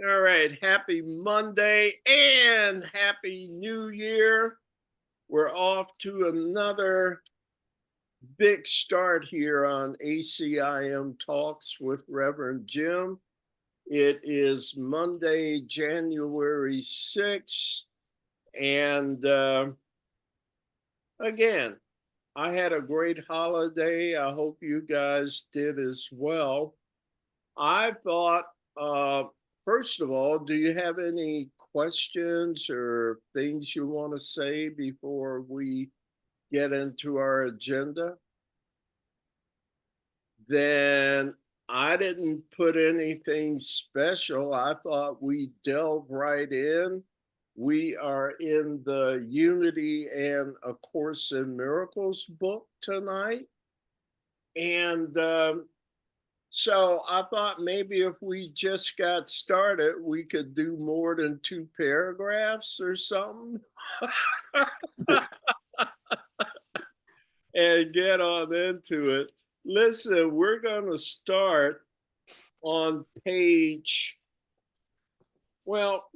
All right, happy Monday and happy New Year. We're off to another big start here on ACIM Talks with Reverend Jim. It is Monday, January 6th. And again, I had a great holiday. I hope you guys did as well. I thought, first of all, do you have any questions or things you want to say before we get into our agenda? Then I didn't put anything special. I thought we'd delve right in. We are in the Unity and A Course in Miracles book tonight. And so I thought maybe if we just got started, we could do more than 2 paragraphs or something and get on into it. Listen, we're going to start on page, well,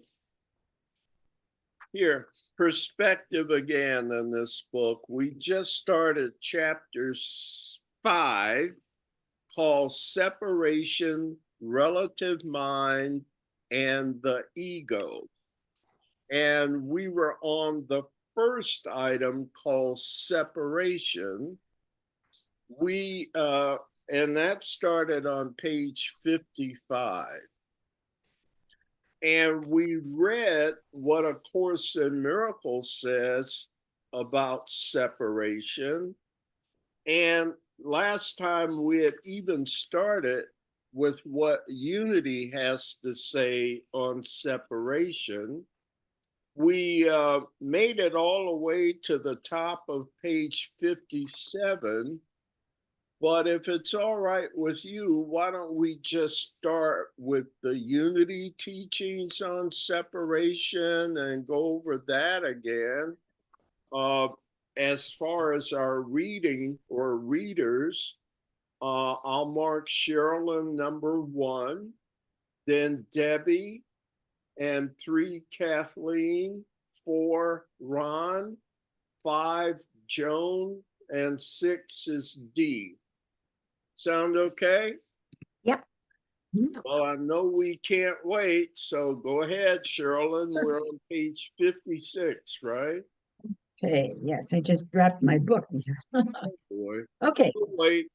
here, perspective again in this book. We just started chapter 5. Called Separation, Relative Mind, and the Ego. And we were on the first item called Separation. And that started on page 55. And we read what A Course in Miracles says about separation. And last time we had even started with what Unity has to say on separation. We made it all the way to the top of page 57. But if it's all right with you, why don't we just start with the Unity teachings on separation and go over that again? As far as our reading or readers, I'll mark Sherilyn number 1, then Debbie, and 3 Kathleen, 4 Ron, 5 Joan, and 6 is Dee. Sound okay? Yep. Well, I know we can't wait, so go ahead, Sherilyn. We're on page 56, right? Okay, yes, I just dropped my book. Boy. Okay. Wait.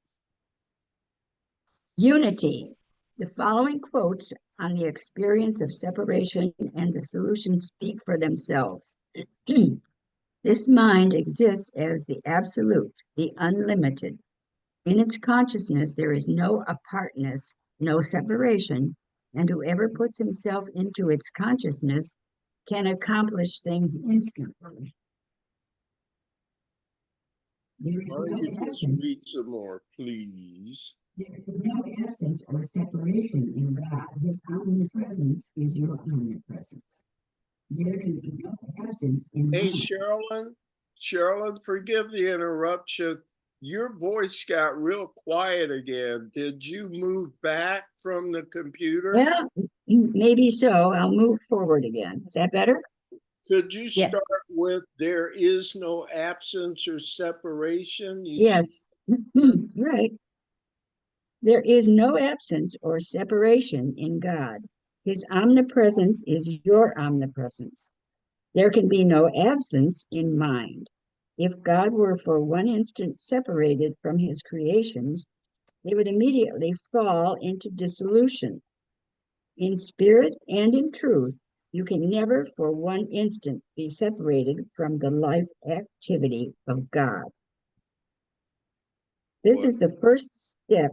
Unity. The following quotes on the experience of separation and the solutions speak for themselves. This mind exists as the absolute, the unlimited. In its consciousness, there is no apartness, no separation, and whoever puts himself into its consciousness can accomplish things instantly. There is no absence. Read some more, please. There is no absence or separation in God. His omnipresence is your omnipresence. There can be no absence in Hey, God. Sherilyn, forgive the interruption. Your voice got real quiet again. Did you move back from the computer? Well, maybe so. I'll move forward again. Is that better? Could you start with there is no absence or separation? Yes, right. There is no absence or separation in God. His omnipresence is your omnipresence. There can be no absence in mind. If God were for one instant separated from his creations, they would immediately fall into dissolution. In spirit and in truth, you can never for one instant be separated from the life activity of God. This is the first step.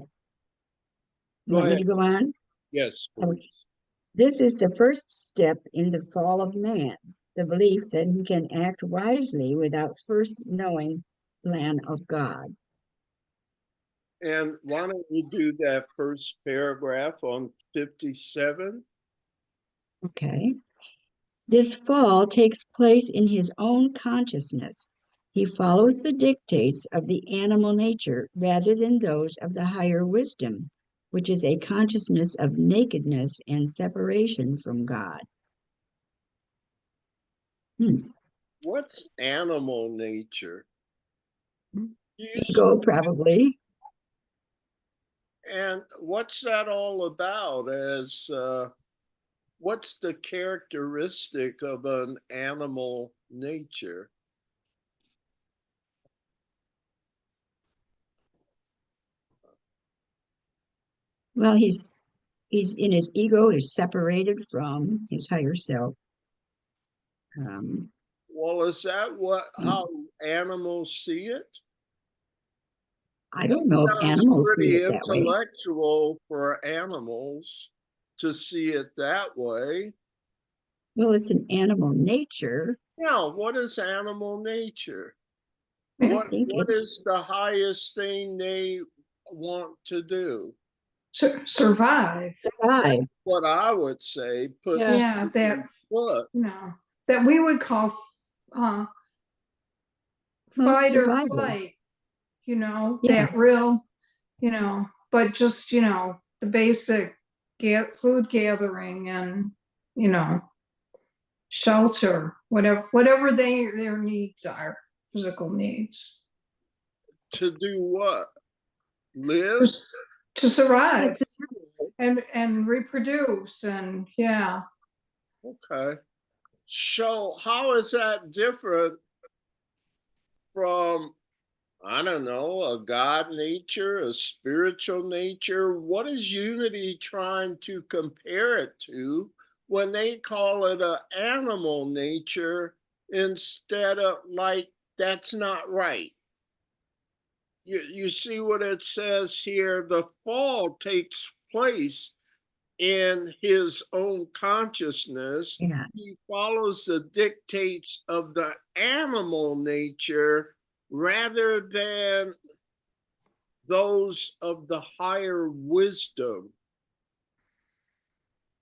You want me to go on? Yes. Okay. This is the first step in the fall of man, the belief that he can act wisely without first knowing the plan of God. And why don't you do that first paragraph on 57? Okay. This fall takes place in his own consciousness. He follows the dictates of the animal nature rather than those of the higher wisdom, which is a consciousness of nakedness and separation from God. What's animal nature? Ego, probably. And what's that all about? As what's the characteristic of an animal nature? Well, he's in his ego, he's separated from his higher self. Well, is that how animals see it? I don't know if Sounds animals see pretty it that way. intellectual for animals to see it that way. Well, it's an animal nature. Yeah, what is animal nature? I What think what it's is the highest thing they want to do? Survive. survive. What I would say, put Yeah, that foot. that we would call Well, fight or survival. flight. Yeah. That real, but just the basic food gathering and shelter, whatever their needs are, physical needs. To do what? Live? Just to survive It's and reproduce and yeah. Okay. So how is that different from, I don't know, a God nature, a spiritual nature? What is Unity trying to compare it to when they call it an animal nature instead of, like, that's not right? You see what it says here? The fall takes place in his own consciousness. yeah. He follows the dictates of the animal nature rather than those of the higher wisdom.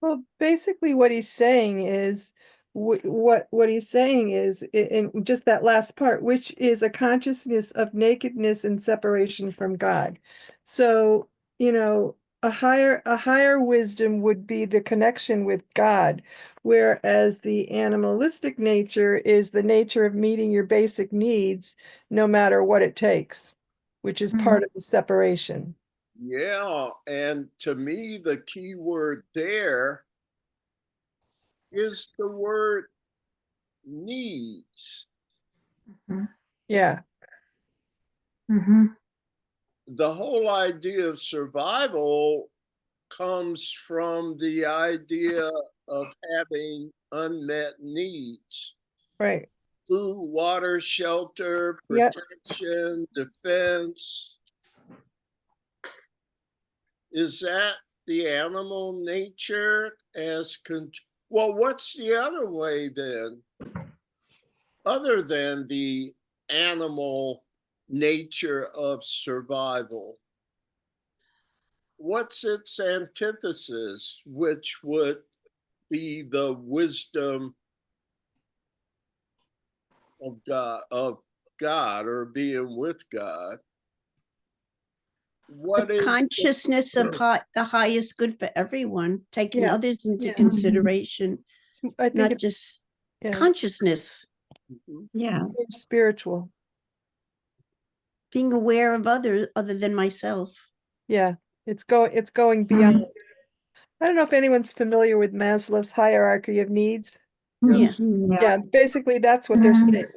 Well, basically, what he's saying is what he's saying is in just that last part, which is a consciousness of nakedness and separation from God. So, a higher wisdom would be the connection with God, whereas the animalistic nature is the nature of meeting your basic needs, no matter what it takes, which is part of the separation. Yeah, and to me, the key word there is the word needs. Yeah. The whole idea of survival comes from the idea of having unmet needs. Right. Food, water, shelter, Yep. protection, defense. Is that the animal nature as well, what's the other way then? Other than the animal nature of survival? What's its antithesis, which would be the wisdom of God or being with God? What The is consciousness of the highest good for everyone, taking Yeah. others into Yeah. consideration, I think not it's just yeah, consciousness, Yeah. more spiritual. being aware of others other than myself. Yeah, it's going beyond. I don't know if anyone's familiar with Maslow's hierarchy of needs. Yeah. Yeah, basically that's what they're saying.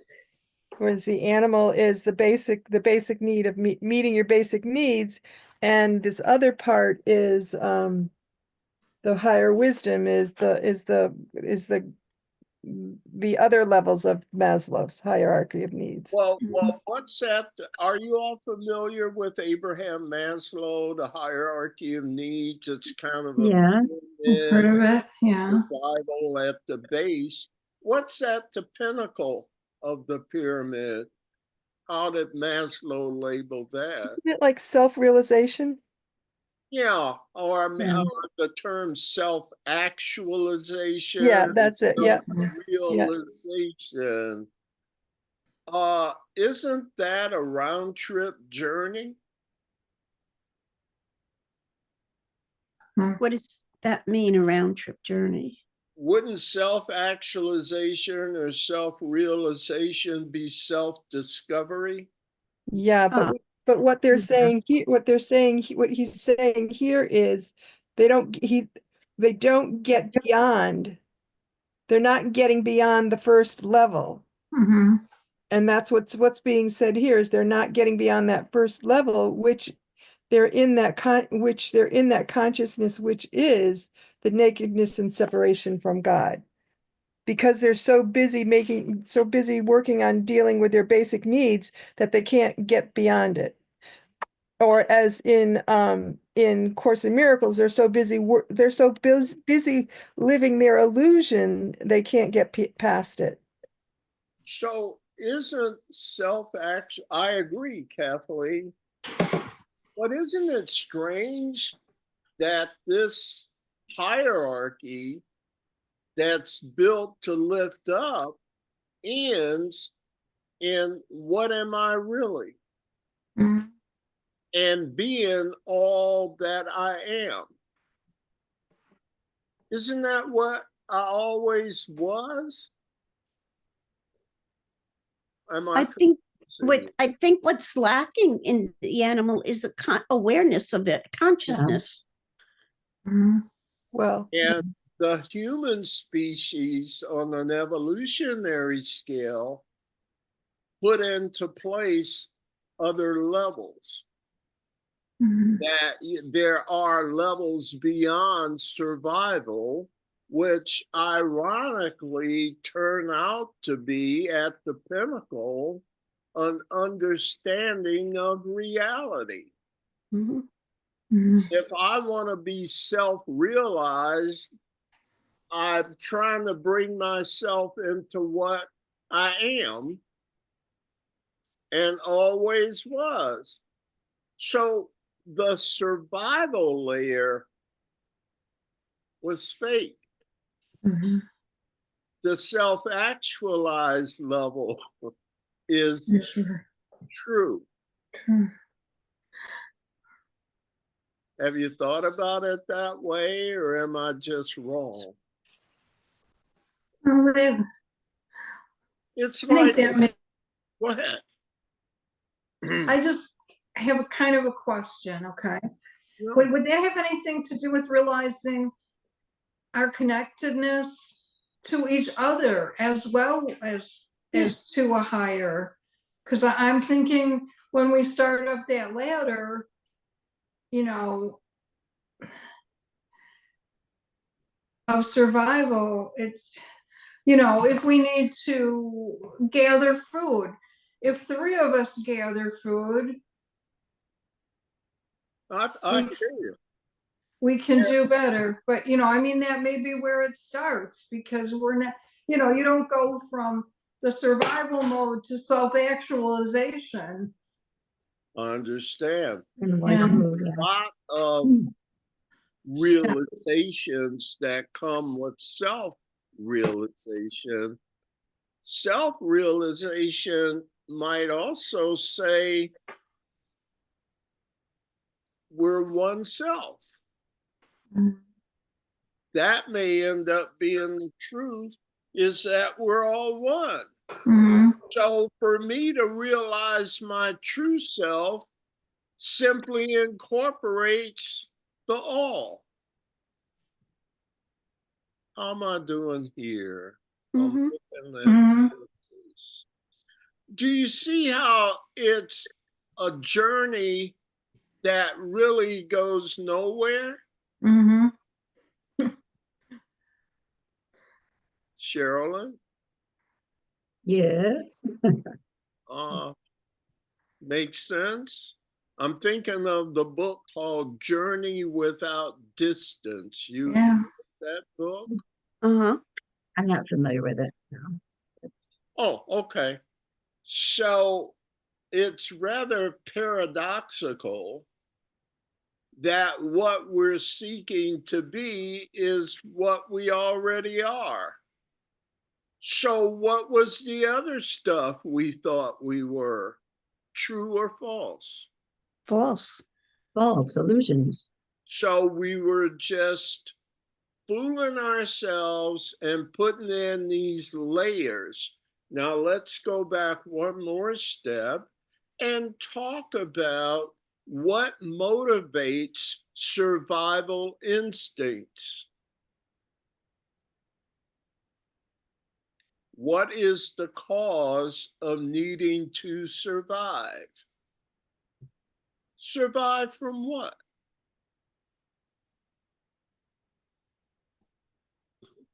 Whereas the animal is the basic need of meeting your basic needs, and this other part is the higher wisdom is the other levels of Maslow's hierarchy of needs. Well, what's that? Are you all familiar with Abraham Maslow, the hierarchy of needs? It's kind of a Yeah. Heard of it? Yeah. Bible at the base. What's at the pinnacle of the pyramid? How did Maslow label that? Isn't it like self-realization? Yeah, or Yeah. the term self-actualization, Yeah, that's it. Yeah. Yeah. self-realization. Isn't that a round trip journey? What does that mean, a round trip journey? Wouldn't self-actualization or self-realization be self-discovery? Yeah, Ah. but what they're Yeah. saying, what he's saying here is they don't get beyond, they're not getting beyond the first level. Mhm. And that's what's being said here is they're not getting beyond that first level, which they're in that consciousness, which is the nakedness and separation from God. Because they're so busy working on dealing with their basic needs that they can't get beyond it. Or as in Course in Miracles, they're so busy living their illusion, they can't get past it. So isn't I agree, Kathleen, but isn't it strange that this hierarchy that's built to lift up ends in what am I really? Mhm. And being all that I am. Isn't that what I always was? Am I I think confusing you? I think what's lacking in the animal is a awareness of it, consciousness. Mhm. Well, And the human species on an evolutionary scale put into place other levels. Mhm. That there are levels beyond survival, which ironically turn out to be at the pinnacle an understanding of reality. Mhm. Mhm. If I want to be self-realized, I'm trying to bring myself into what I am and always was. So the survival layer was fake. Mhm. The self-actualized level is Sure. true. Sure. Have you thought about it that way, or am I just wrong? Well, that- It's I think like, that may, go ahead. I just have a kind of a question, okay? No, Would that have anything to do with realizing our connectedness to each other as well as to a higher? Because I'm thinking when we start up that ladder, you know, of survival, it's, you know, if we need to gather food, if three of us gather food, I we, hear you. we can do better. But, you know, I mean, that may be where it starts because we're not, you know, you don't go from the survival mode to self-actualization. I understand. In one And move, A yeah. lot of Hmm. realizations that come with self-realization. Self-realization might also say we're oneself. That may end up being the truth, is that we're all one. Mhm. So for me to realize my true self simply incorporates the all. How am I doing here? I'm Mhm. looking at Mhm. this. Do you see how it's a journey that really goes nowhere? Mhm. Sherilyn? Yes. Uh, makes sense? I'm thinking of the book called Journey Without Distance. You Yeah. that book? Uh-huh. I'm not familiar with it. No. Oh, okay. So it's rather paradoxical that what we're seeking to be is what we already are. So, what was the other stuff we thought we were? True or false? False. False illusions. So we were just fooling ourselves and putting in these layers. Now let's go back one more step and talk about what motivates survival instincts. What is the cause of needing to survive? Survive from what?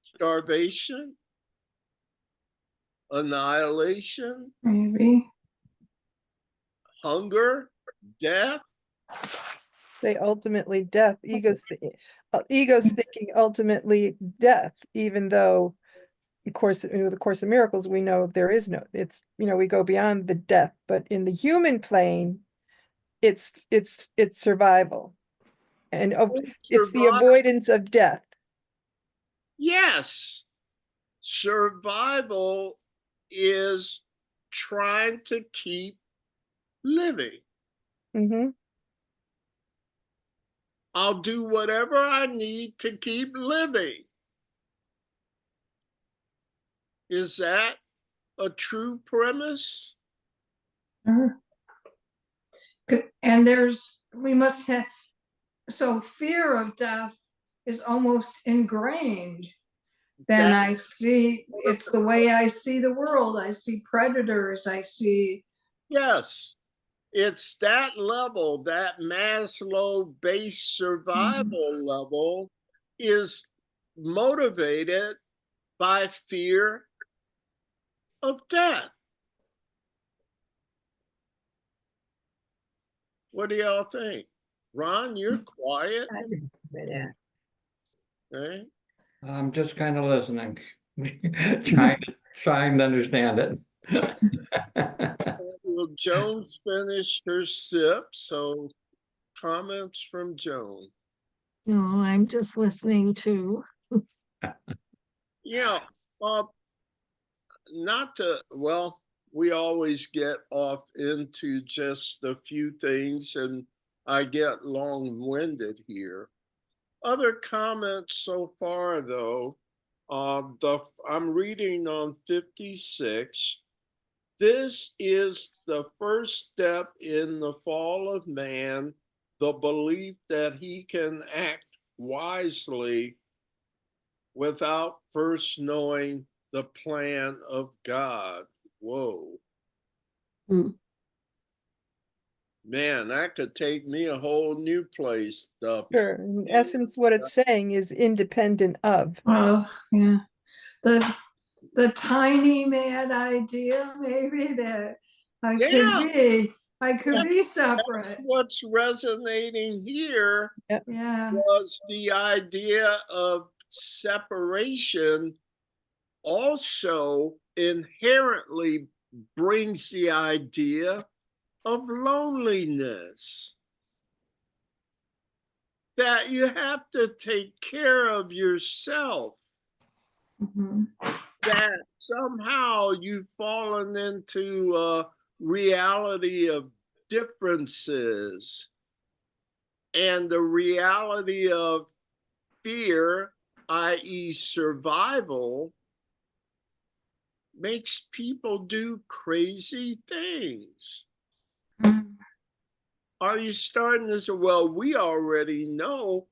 Starvation? Annihilation? Maybe. Hunger? Death? Say ultimately death, ego's thinking ultimately death, even though, of course, in the Course of Miracles, we know there is no, it's, we go beyond the death, but in the human plane, it's survival. And it's the Survival. avoidance of death. Yes. Survival is trying to keep living. Mm-hmm. I'll do whatever I need to keep living. Is that a true premise? And we must have, so fear of death is almost ingrained. Then I see, it's the way I see the world. I see predators, I see. Yes, it's that level, that Maslow base survival level is motivated by fear of death. What do y'all think? Ron, you're quiet. I didn't say that. Okay. I'm just kind of listening, trying to understand it. Well, Joan's finished her sip, so comments from Joan. No, I'm just listening too. Yeah, not to, well, we always get off into just a few things and I get long-winded here. Other comments so far though, I'm reading on 56. This is the first step in the fall of man, the belief that he can act wisely without first knowing the plan of God. Whoa. Hmm. Man, that could take me a whole new place. Sure. In essence, what it's saying is independent of. Oh, yeah. The tiny mad idea, maybe that I could be That's separate. what's resonating here Yeah. was the idea of separation also inherently brings the idea of loneliness. That you have to take care of yourself. Mhm. That somehow you've fallen into a reality of differences and the reality of fear, i.e., survival, makes people do crazy things. Are you starting to say, well, we already know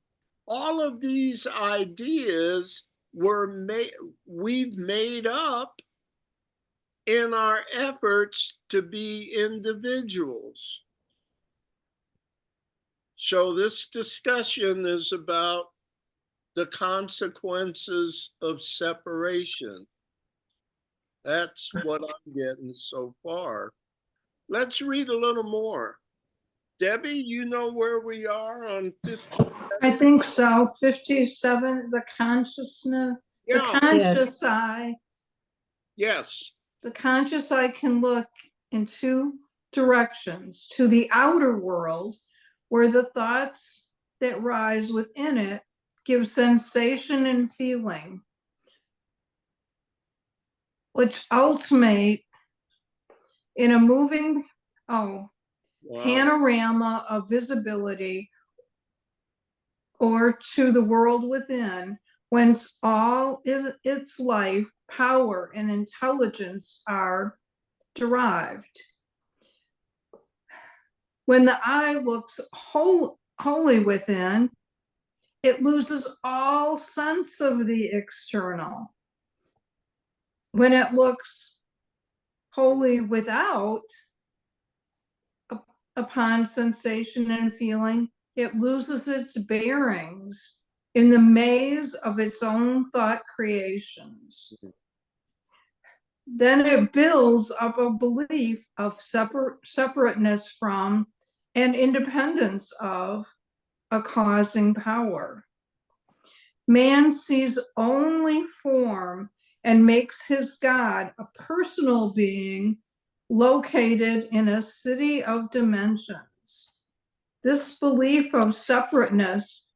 all of these ideas we've made up in our efforts to be individuals. So this discussion is about the consequences of separation. That's what I'm getting so far. Let's read a little more. Debbie, you know where we are on 57? I think so. 57, the consciousness, the Yeah, conscious eye. yes. The conscious eye can look in two directions: to the outer world, where the thoughts that rise within it give sensation and feeling, which ultimate in a moving Wow. panorama of visibility or to the world within, whence all its life, power, and intelligence are derived. When the eye looks wholly within, it loses all sense of the external. When it looks wholly without, upon sensation and feeling, it loses its bearings in the maze of its own thought creations. Then it builds up a belief of separateness from and independence of a causing power. Man sees only form and makes his God a personal being located in a city of dimensions. This belief of separateness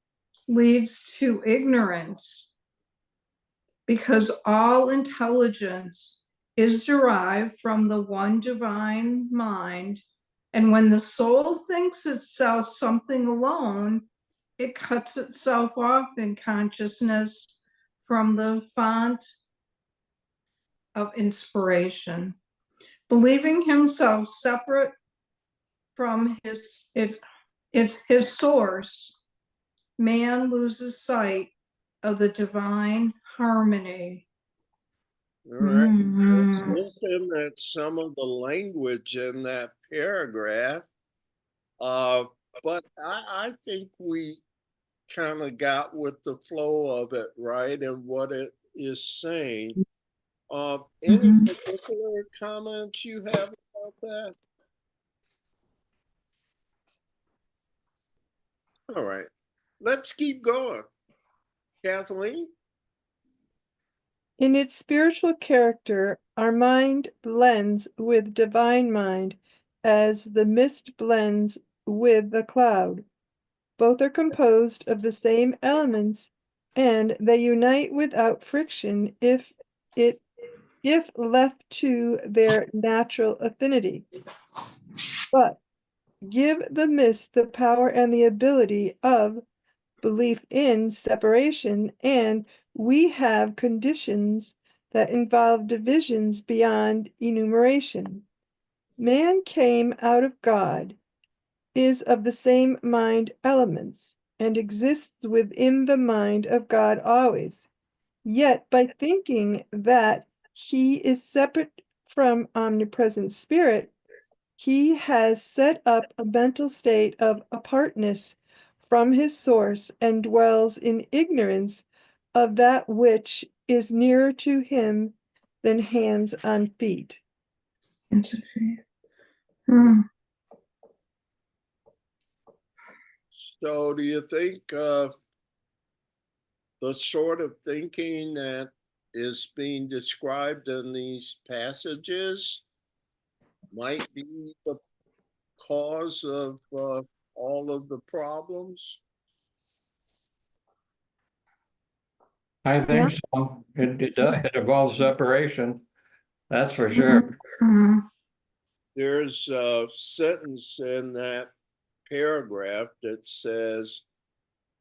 leads to ignorance because all intelligence is derived from the one divine mind. And when the soul thinks itself something alone, it cuts itself off in consciousness from the font of inspiration. Believing himself separate from his source, man loses sight of the divine harmony. All right. Let's Mhm. listen at some of the language in that paragraph. But I think we kind of got with the flow of it, right? And what it is saying. Any Mhm. particular comments you have about that? All right. Let's keep going. Kathleen? In its spiritual character, our mind blends with divine mind as the mist blends with the cloud. Both are composed of the same elements, and they unite without friction if left to their natural affinity. But give the mist the power and the ability of belief in separation, and we have conditions that involve divisions beyond enumeration. Man came out of God, is of the same mind elements, and exists within the mind of God always. Yet by thinking that he is separate from omnipresent spirit, he has set up a mental state of apartness from his source and dwells in ignorance of that which is nearer to him than hands on feet. Hmm. So do you think the sort of thinking that is being described in these passages might be the cause of all of the problems? I think so. It involves separation. That's for sure. Mhm. There's a sentence in that paragraph that says,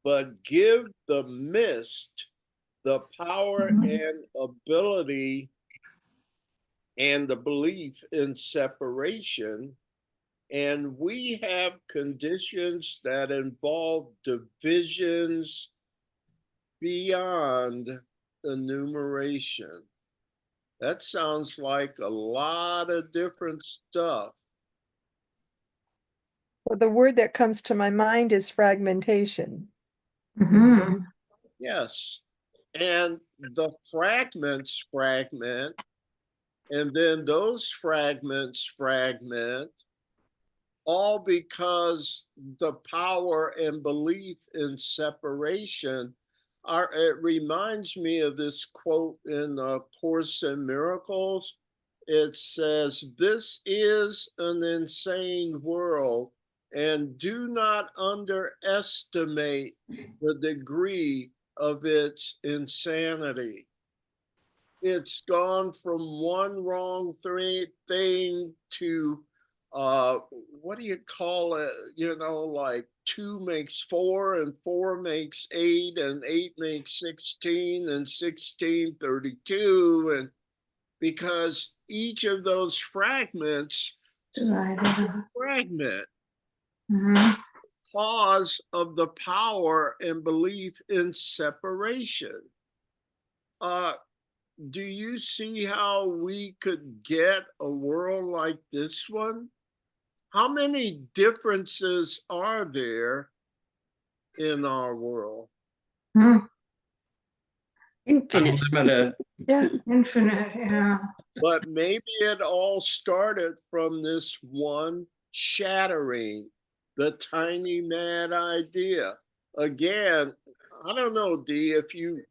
but give the mist the power and ability and the belief in separation. And we have conditions that involve divisions beyond enumeration. That sounds like a lot of different stuff. But the word that comes to my mind is fragmentation. Mhm. Yes. And the fragments fragment, and then those fragments fragment, all because the power and belief in separation are, it reminds me of this quote in Course in Miracles. It says, this is an insane world, and do not underestimate the degree of its insanity. It's gone from one wrong thing to what do you call it? You know, like 2 makes 4 and 4 makes 8 and 8 makes 16 and 16, 32. And because each of those fragments, fragment, Mhm. cause of the power and belief in separation. Do you see how we could get a world like this one? How many differences are there in our world? Mhm. Infinite. Unlimited. Yeah. Infinite, yeah. But maybe it all started from this one shattering, the tiny mad idea. Again, I don't know, Dee, if you,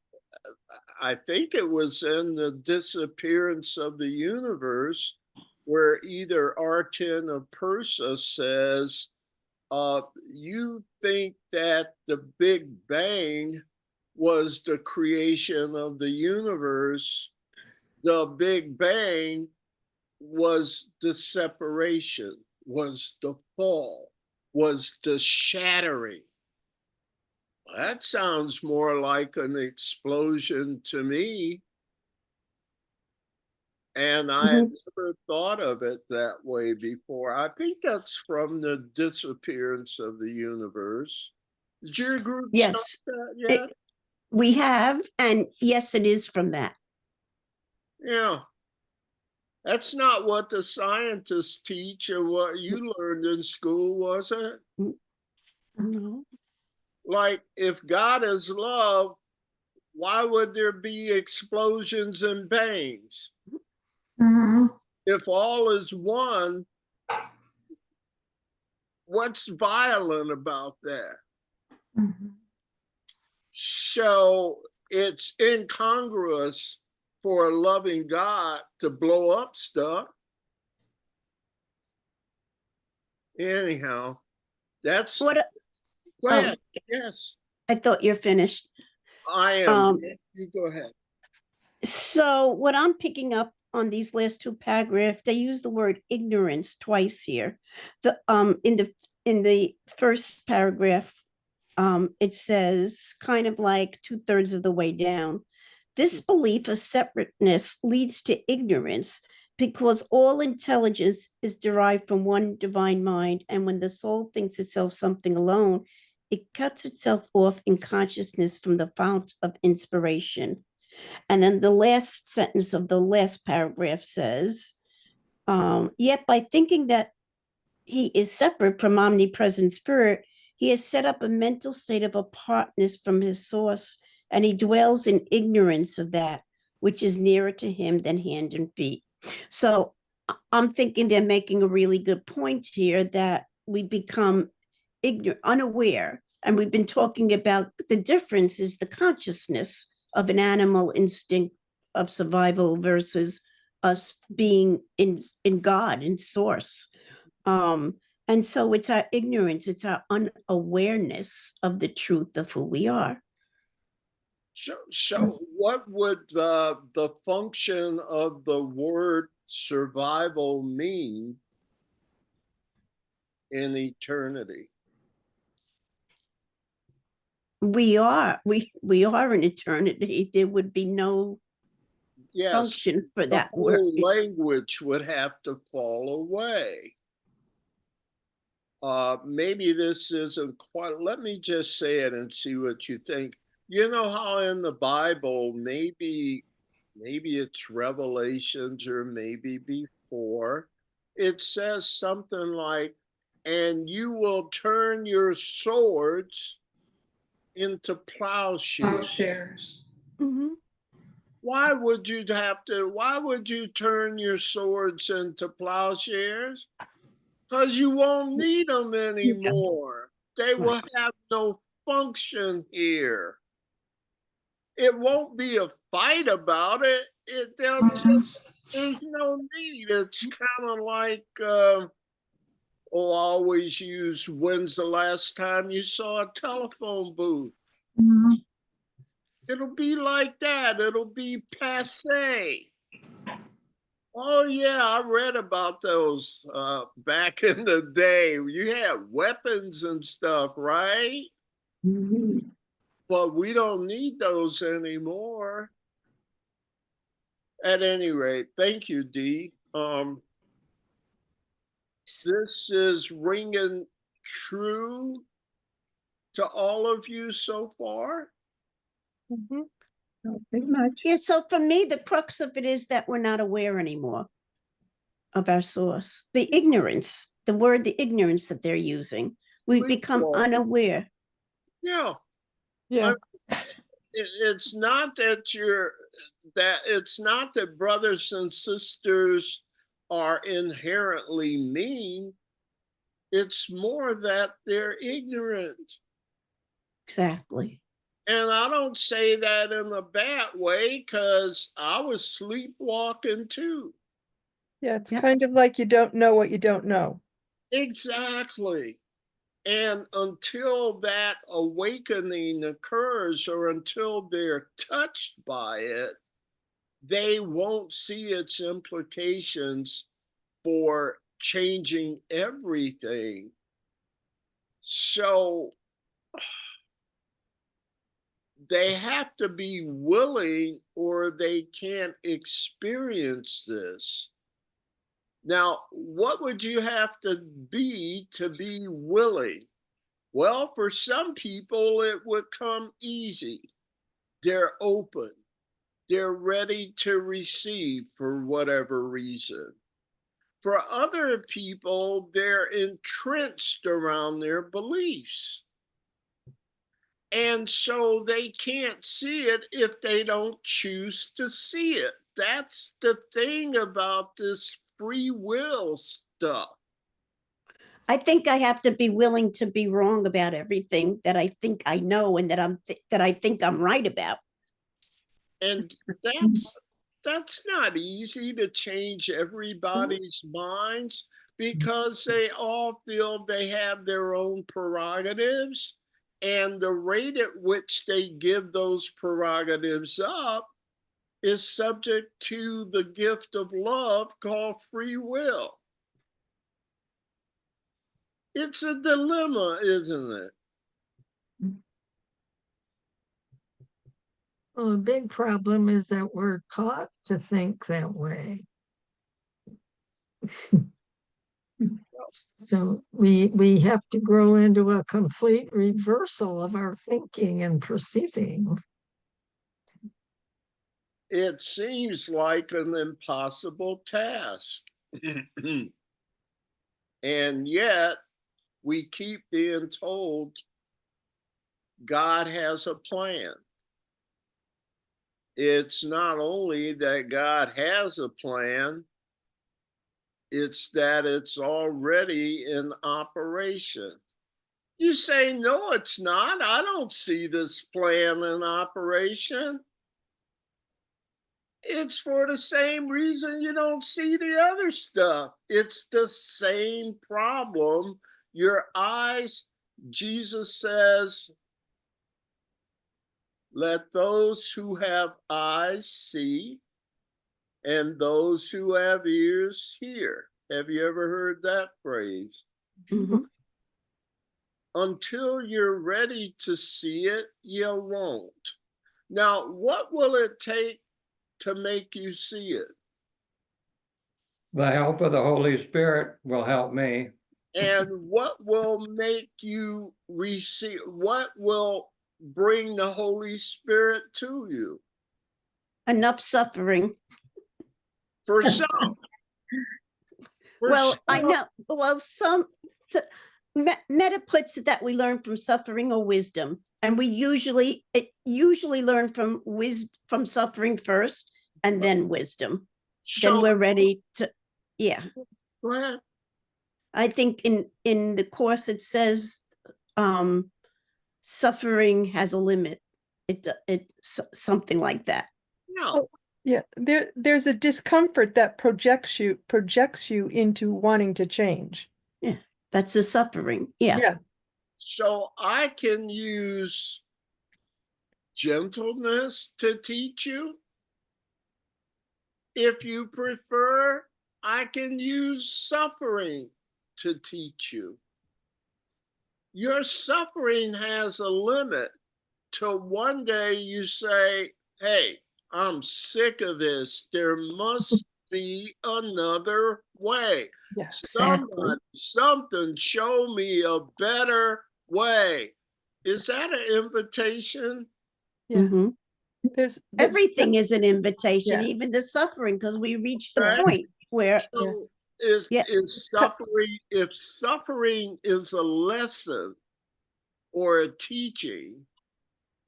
I think it was in the disappearance of the universe where either Artin or Persa says, you think that the Big Bang was the creation of the universe. The Big Bang was the separation, was the fall, was the shattering. That sounds more like an explosion to me. And I had never thought of it that way before. I think that's from the disappearance of the universe. Did your group start Yes, that yet? we have, and yes, it is from that. Yeah. That's not what the scientists teach or what you learned in school, was it? No. Like, if God is love, why would there be explosions and bangs? Mhm. If all is one, what's violent about that? Mhm. So it's incongruous for a loving God to blow up stuff. Anyhow, that's, What? go Oh, ahead. Yes, I thought you're finished. I am. You go ahead. So what I'm picking up on these last two paragraphs, they use the word ignorance twice here. The in the first paragraph, it says kind of like 2/3 of the way down. This belief of separateness leads to ignorance because all intelligence is derived from one divine mind, and when the soul thinks itself something alone, it cuts itself off in consciousness from the fount of inspiration. And then the last sentence of the last paragraph says, yet by thinking that he is separate from omnipresent spirit, he has set up a mental state of apartness from his source, and he dwells in ignorance of that, which is nearer to him than hand and feet. So I'm thinking they're making a really good point here that we become ignorant, unaware. And we've been talking about the difference is the consciousness of an animal instinct of survival versus us being in God, in source. And so it's our ignorance, it's our unawareness of the truth of who we are. So what would the function of the word survival mean in eternity? We are in eternity. There would be no Yes, function for the that word. whole language would have to fall away. Maybe this isn't quite, let me just say it and see what you think. You know how in the Bible, maybe it's Revelations or maybe before, it says something like, and you will turn your swords into plowshares. Shares. Mhm. Why would you turn your swords into plowshares? Because you won't need them anymore. They will have no function here. It won't be a fight about it. They'll just, there's no need. It's kind of like, I always use, when's the last time you saw a telephone booth? Mhm. It'll be like that. It'll be passe. Oh yeah, I read about those back in the day. You had weapons and stuff, right? Mhm. But we don't need those anymore. At any rate, thank you, Dee. This is ringing true to all of you so far. Mhm. So pretty much. Yeah, so for me, the crux of it is that we're not aware anymore of our source. The ignorance, the word, the ignorance that they're using. We've become Sleepwalk. unaware. Yeah, Yeah. it's not that it's not that brothers and sisters are inherently mean. It's more that they're ignorant. Exactly. And I don't say that in a bad way because I was sleepwalking too. Yeah, it's Yeah. kind of like you don't know what you don't know. Exactly. And until that awakening occurs or until they're touched by it, they won't see its implications for changing everything. So they have to be willing or they can't experience this. Now, what would you have to be willing? Well, for some people, it would come easy. They're open, they're ready to receive for whatever reason. For other people, they're entrenched around their beliefs. And so they can't see it if they don't choose to see it. That's the thing about this free will stuff. I think I have to be willing to be wrong about everything that I think I know and that I think I'm right about. And that's not easy to change everybody's minds because they all feel they have their own prerogatives, and the rate at which they give those prerogatives up is subject to the gift of love called free will. It's a dilemma, isn't it? Well, a big problem is that we're taught to think that way. So we have to grow into a complete reversal of our thinking and perceiving. It seems like an impossible task. And yet, we keep being told God has a plan. It's not only that God has a plan, it's that it's already in operation. You say, no, it's not. I don't see this plan in operation. It's for the same reason you don't see the other stuff. It's the same problem. Your eyes, Jesus says, let those who have eyes see and those who have ears hear. Have you ever heard that phrase? Mhm. Until you're ready to see it, you won't. Now, what will it take to make you see it? The help of the Holy Spirit will help me. And what will make you receive? What will bring the Holy Spirit to you? Enough suffering. For some. For Well, I some. know. Well, Meta puts it that we learn from suffering or wisdom, and we usually learn from suffering first, and then wisdom. Then So, we're ready to. Yeah, go ahead. I think in the course it says, suffering has a limit. It's something like that. No. Yeah, there's a discomfort that projects you into wanting to change. Yeah, that's the suffering. Yeah. Yeah. So I can use gentleness to teach you. if you prefer, I can use suffering to teach you. Your suffering has a limit till one day you say, hey, I'm sick of this. There must be another way. Yeah. Exactly. Somebody, something, show me a better way. Is that an invitation? Yeah. Mhm. There's Everything is an invitation, Yeah. even the suffering, because we reach the Right. point where, So Yeah. is suffering, if suffering is a lesson or a teaching,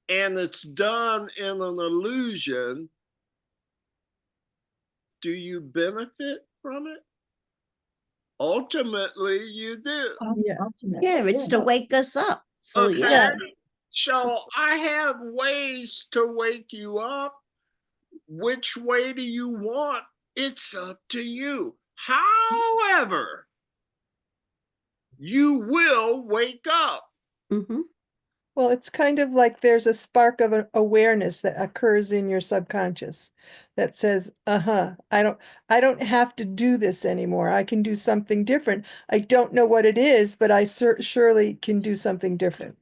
and it's done in an illusion, do you benefit from it? Ultimately, you do. Yeah. yeah, it's to wake us up. So Okay. yeah, So I have ways to wake you up. Which way do you want? It's up to you. However, you will wake up. mhm. Well, it's kind of like there's a spark of awareness that occurs in your subconscious that says, I don't have to do this anymore. I can do something different. I don't know what it is, but I surely can do something different.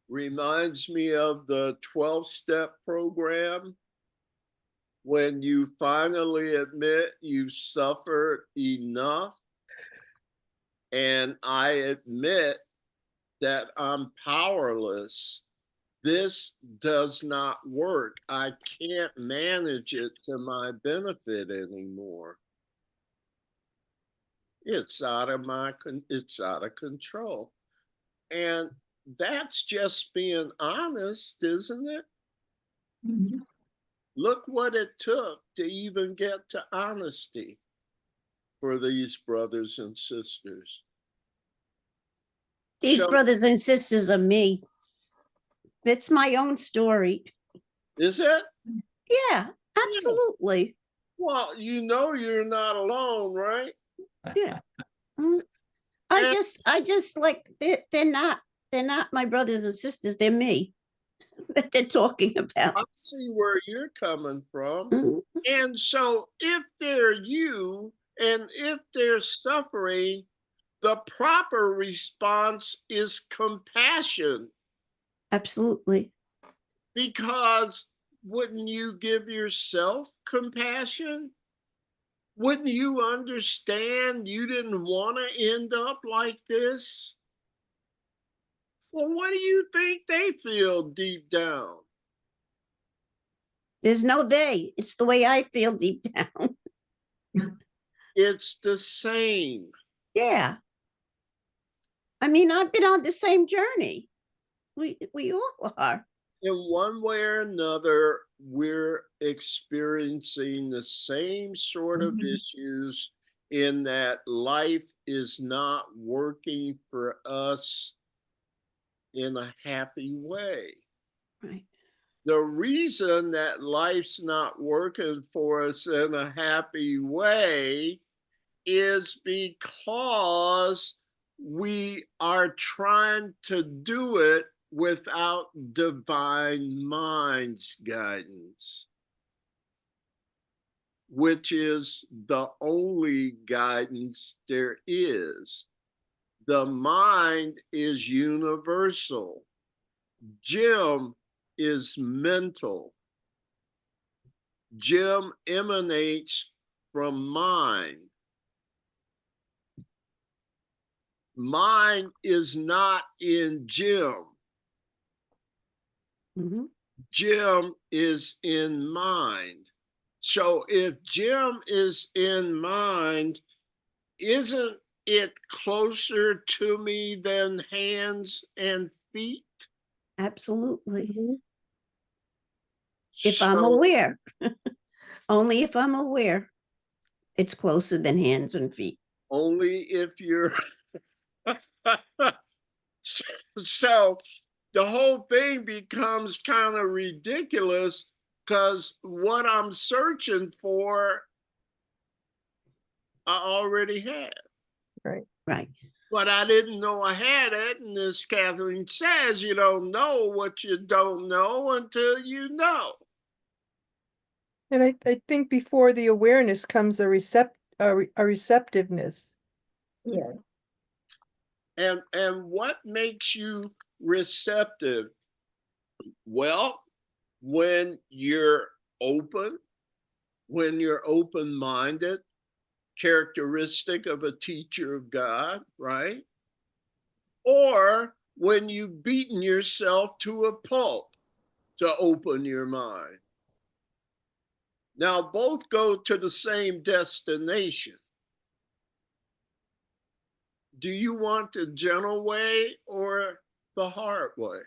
Reminds me of the 12-step program. When you finally admit you suffered enough, and I admit that I'm powerless, this does not work. I can't manage it to my benefit anymore. It's out of it's out of control. And that's just being honest, isn't it? Mhm. Look what it took to even get to honesty for these brothers and sisters. These So, brothers and sisters are me. It's my own story. is it? Yeah, absolutely. Well, you know you're not alone, right? Yeah. Mm. I And just like they're not my brothers and sisters. They're me that they're talking about. I see where you're coming from. Mhm. And so if they're you and if they're suffering, the proper response is compassion, Absolutely. because wouldn't you give yourself compassion? Wouldn't you understand you didn't want to end up like this? Well, what do you think they feel deep down? There's no they. It's the way I feel deep down. It's the same. Yeah. I mean, I've been on the same journey. We all are. In one way or another, we're experiencing the same sort of issues, in that life is not working for us in a happy way. Right. The reason that life's not working for us in a happy way is because we are trying to do it without divine mind's guidance, which is the only guidance there is. The mind is universal. Jim is mental. Jim emanates from mind. Mind is not in Jim. Mhm. Jim is in mind. So if Jim is in mind, isn't it closer to me than hands and feet? Absolutely. Mhm. If I'm So aware. Only if I'm aware. It's closer than hands and feet. only if you're so the whole thing becomes kind of ridiculous, because what I'm searching for, I already had. Right. But I didn't know I had it. And as Catherine says, you don't know what you don't know until you know. And I think before the awareness comes a receptiveness. Yeah. And what makes you receptive? Well, when you're open, when you're open-minded, characteristic of a teacher of God, right? Or when you've beaten yourself to a pulp to open your mind. Now, both go to the same destination. Do you want the gentle way or the hard way?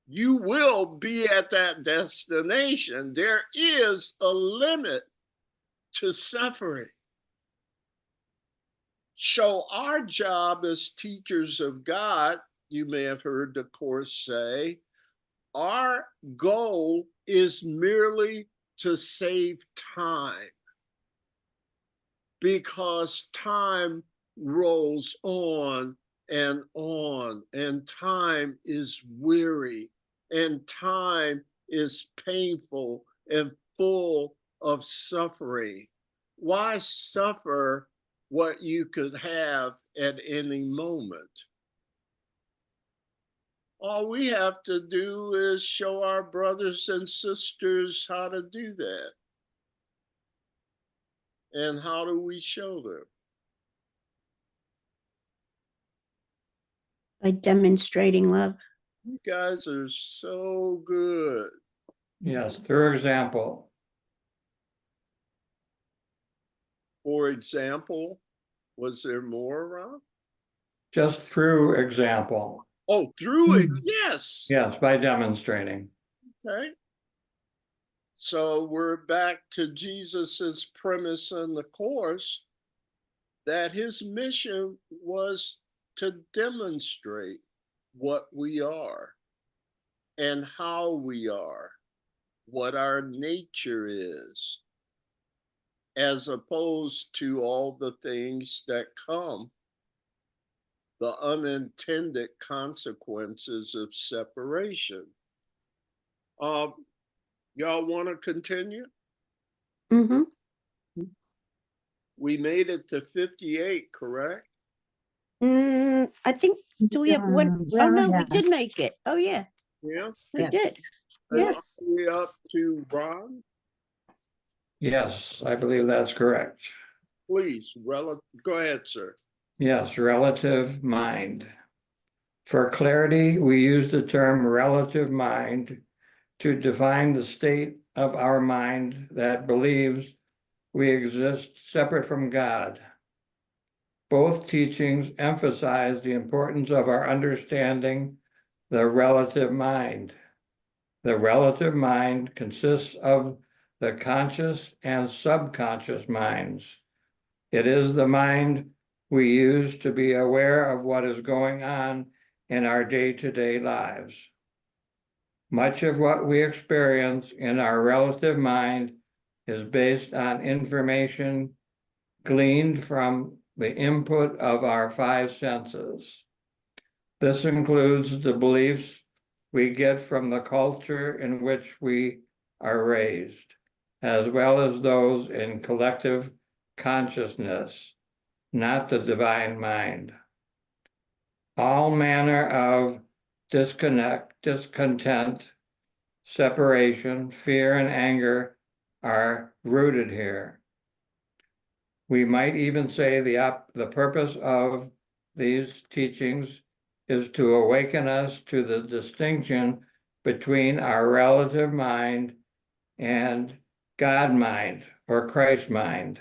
You will be at that destination. There is a limit to suffering. So our job as teachers of God, you may have heard the Course say, our goal is merely to save time, because time rolls on, and time is weary, and time is painful and full of suffering. Why suffer what you could have at any moment? All we have to do is show our brothers and sisters how to do that. And how do we show them? By demonstrating love. You guys are so good. Yes, through example. For example, was there more, Rob? Just through example. Oh, through it, yes. Yes, by demonstrating. Okay. So we're back to Jesus's premise in the Course that his mission was to demonstrate what we are and how we are, what our nature is, as opposed to all the things that come, the unintended consequences of separation. Y'all want to continue? Mm-hmm. We made it to 58, correct? I think, do we have one? Yeah, Oh, no, yeah. we did make it. Oh, yeah, Yeah. we Yeah. did. And Yeah. are we up to Ron? Yes, I believe that's correct. Please, go ahead, sir. Yes, relative mind. For clarity, we use the term relative mind to define the state of our mind that believes we exist separate from God. Both teachings emphasize the importance of our understanding the relative mind. The relative mind consists of the conscious and subconscious minds. It is the mind we use to be aware of what is going on in our day-to-day lives. Much of what we experience in our relative mind is based on information gleaned from the input of our five senses. This includes the beliefs we get from the culture in which we are raised, as well as those in collective consciousness, not the divine mind. All manner of discontent, separation, fear, and anger are rooted here. We might even say the purpose of these teachings is to awaken us to the distinction between our relative mind and God mind or Christ mind.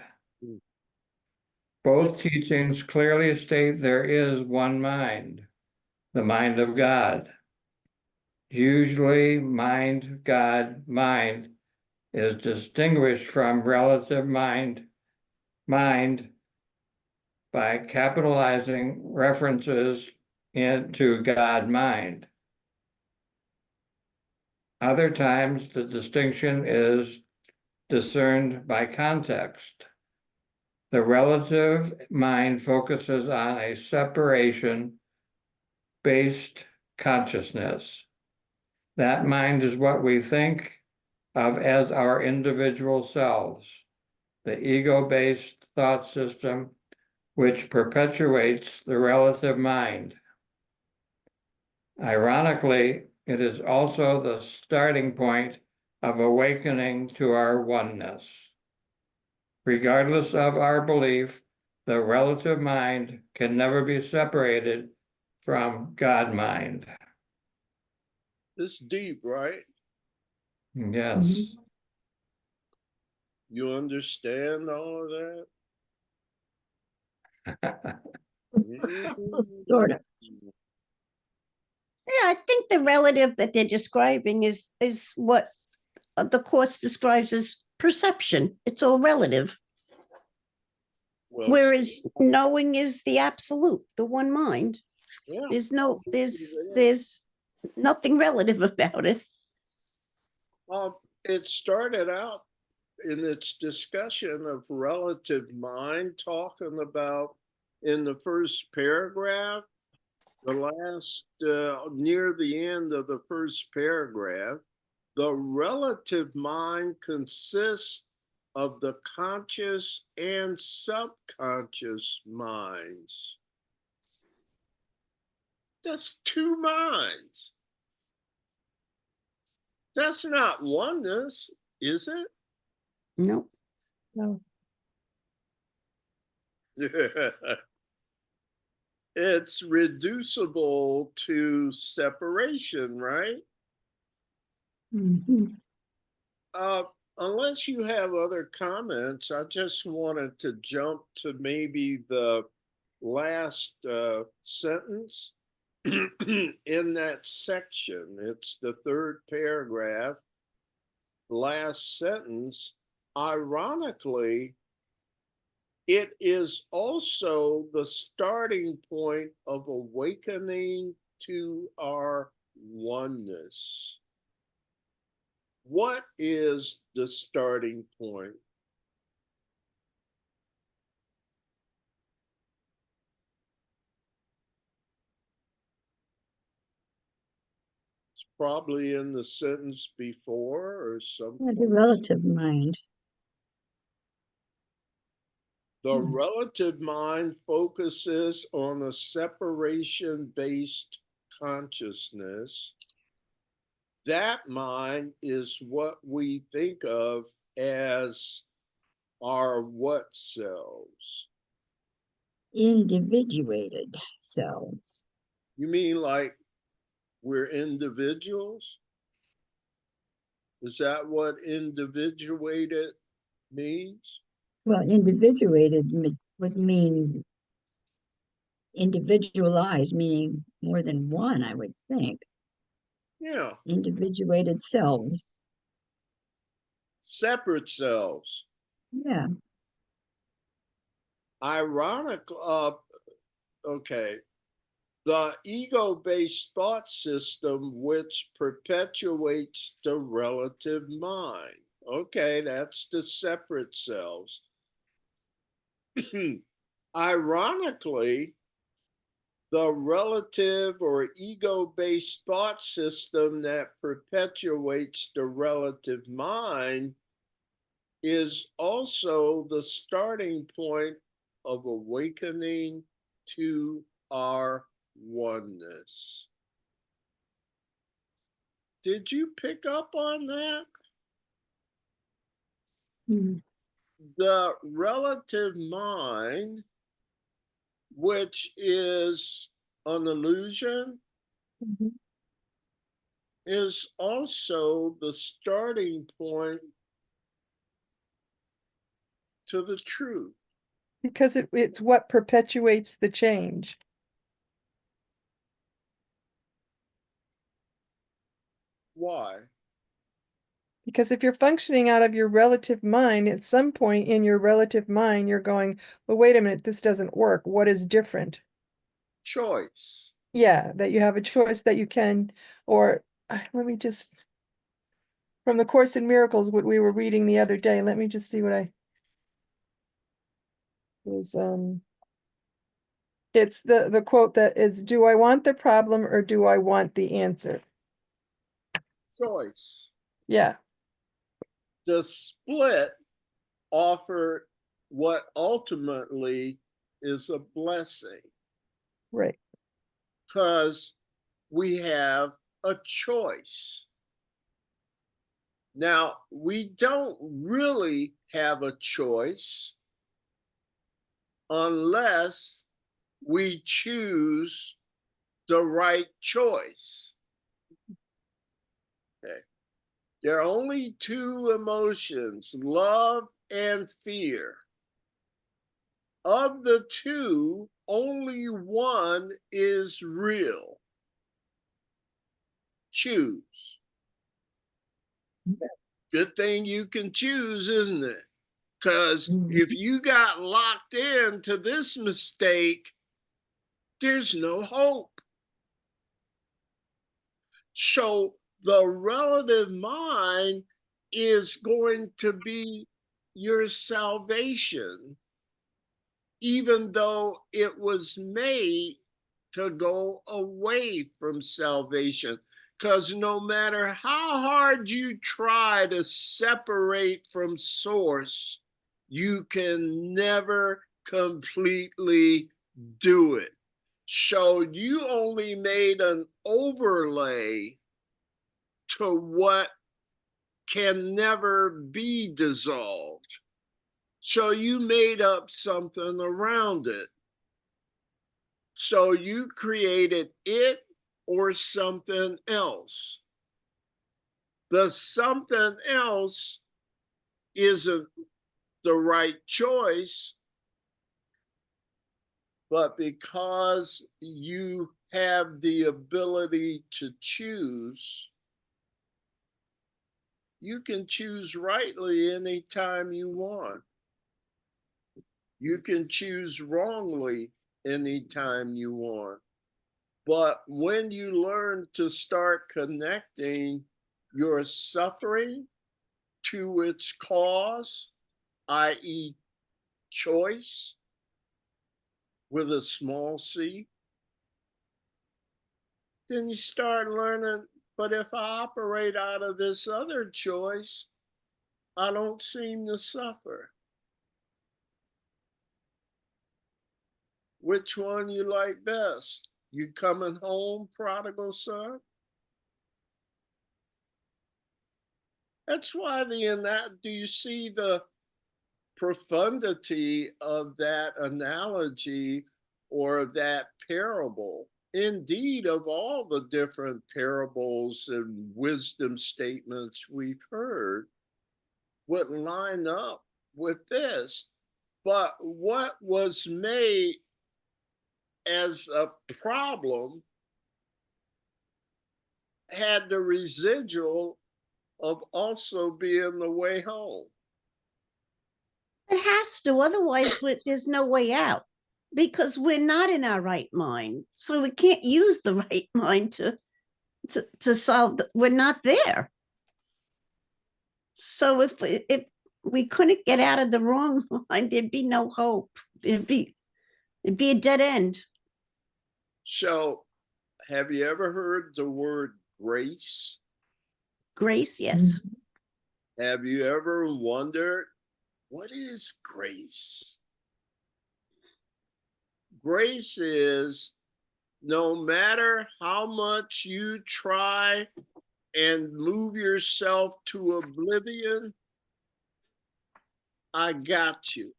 Both teachings clearly state there is one mind, the mind of God. Usually, God mind is distinguished from relative mind by capitalizing references into God mind. Other times, the distinction is discerned by context. The relative mind focuses on a separation-based consciousness. That mind is what we think of as our individual selves, the ego-based thought system which perpetuates the relative mind. Ironically, it is also the starting point of awakening to our oneness. Regardless of our belief, the relative mind can never be separated from God mind. It's deep, right? Yes. You understand all of that? Sort of. Yeah, I think the relative that they're describing is what the course describes as perception. It's all relative. Well, Whereas knowing is the absolute, the one mind. yeah. There's there's nothing relative about it. It started out in its discussion of relative mind, talking about in the first paragraph, the last, near the end of the first paragraph, the relative mind consists of the conscious and subconscious minds. That's two minds. That's not oneness, is it? Nope. No. It's reducible to separation, right? Mhm. Unless you have other comments, I just wanted to jump to maybe the last sentence in that section. It's the third paragraph, last sentence. Ironically, it is also the starting point of awakening to our oneness. What is the starting point? It's probably in the sentence before or something. Yeah, the relative mind. The relative mind focuses on a separation-based consciousness. That mind is what we think of as our what selves? Individuated selves. You mean like we're individuals? Is that what individuated means? Well, individuated would mean individualized, meaning more than one, I would think. Yeah, Individuated selves. separate selves. Yeah. Ironic, okay. The ego-based thought system which perpetuates the relative mind. Okay, that's the separate selves. Ironically, the relative or ego-based thought system that perpetuates the relative mind is also the starting point of awakening to our oneness. Did you pick up on that? Mhm. The relative mind, which is an illusion, Mhm. is also the starting point to the truth. Because it's what perpetuates the change. Why? Because if you're functioning out of your relative mind, at some point in your relative mind, you're going, well, wait a minute, this doesn't work. What is different? Choice. Yeah, that you have a choice that you can, or let me just, from the Course in Miracles, what we were reading the other day, let me just see what I was, it's the quote that is, do I want the problem or do I want the answer? Choice. Yeah. the split offered what ultimately is a blessing, Right. because we have a choice. Now, we don't really have a choice unless we choose the right choice. Okay. There are only two emotions, love and fear. Of the two, only one is real. Choose. Good thing you can choose, isn't it? Because if you got locked into this mistake, there's no hope. So the relative mind is going to be your salvation, even though it was made to go away from salvation. Because no matter how hard you try to separate from source, you can never completely do it. So you only made an overlay to what can never be dissolved. So you made up something around it. So you created it or something else. The something else isn't the right choice, but because you have the ability to choose, you can choose rightly anytime you want. You can choose wrongly anytime you want. But when you learn to start connecting your suffering to its cause, i.e., choice with a small c, then you start learning, but if I operate out of this other choice, I don't seem to suffer. Which one you like best? You coming home, prodigal son? That's why in that, do you see the profundity of that analogy or that parable? Indeed, of all the different parables and wisdom statements we've heard, would line up with this. But what was made as a problem had the residual of also being the way home. It has to, otherwise there's no way out, because we're not in our right mind. So we can't use the right mind to solve, we're not there. So if we couldn't get out of the wrong mind, there'd be no hope. It'd be a dead end. So, have you ever heard the word grace? Grace, yes. Have you ever wondered, what is grace? Grace is no matter how much you try and move yourself to oblivion, I got you.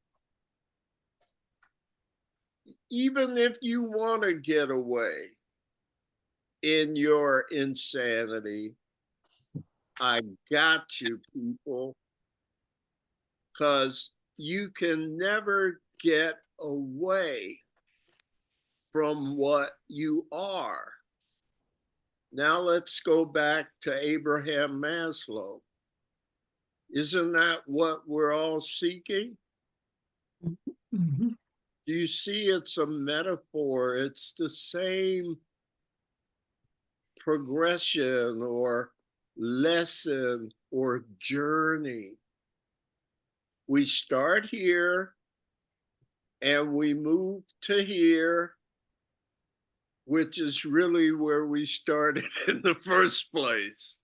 Even if you want to get away in your insanity, I got you, people, because you can never get away from what you are. Now let's go back to Abraham Maslow. Isn't that what we're all seeking? Mhm. Do you see it's a metaphor? It's the same progression or lesson or journey. We start here and we move to here, which is really where we started in the first place.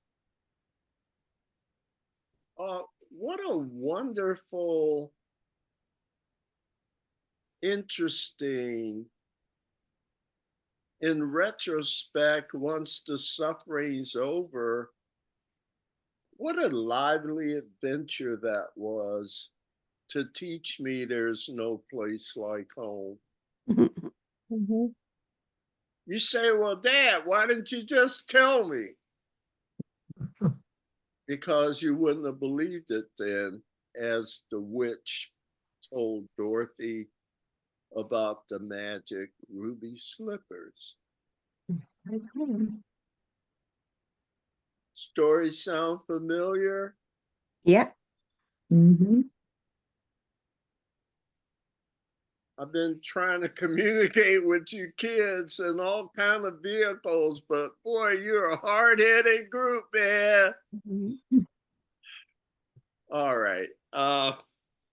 what a wonderful, interesting, in retrospect, once the suffering's over, what a lively adventure that was to teach me there's no place like home. Mhm. You say, well, Dad, why didn't you just tell me? Because you wouldn't have believed it then, as the witch told Dorothy about the magic ruby slippers. Stories sound familiar? Yeah. Mm-hmm. I've been trying to communicate with you kids in all kind of vehicles, but boy, you're a hard-headed group, man. Mhm. All right. How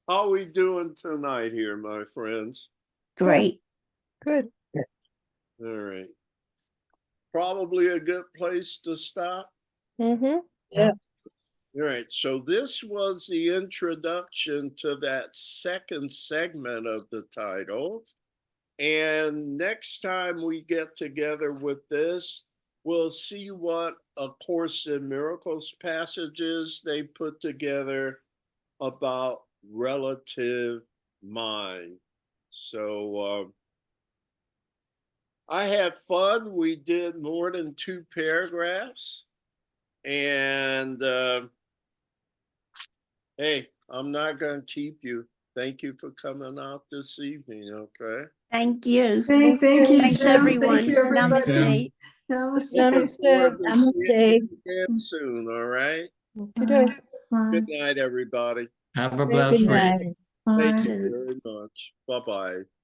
are we doing tonight here, my friends? Great. Good. All right. Probably a good place to stop. Mm-hmm. All right, so this was the introduction to that second segment of the title. And next time we get together with this, we'll see what A Course in Miracles passages they put together about relative mind. So I had fun. We did more than 2 paragraphs. And hey, I'm not going to keep you. Thank you for coming out this evening, okay? Thank you. Thank you, Thanks, Jim. everyone. Thank you, everybody. Namaste. Namaste. Looking Namaste. forward to seeing Namaste. you again soon, all right? Okey-doke. Bye. Good night, everybody. Have a Good blessed week. night. Thank Bye. you very much. Bye-bye.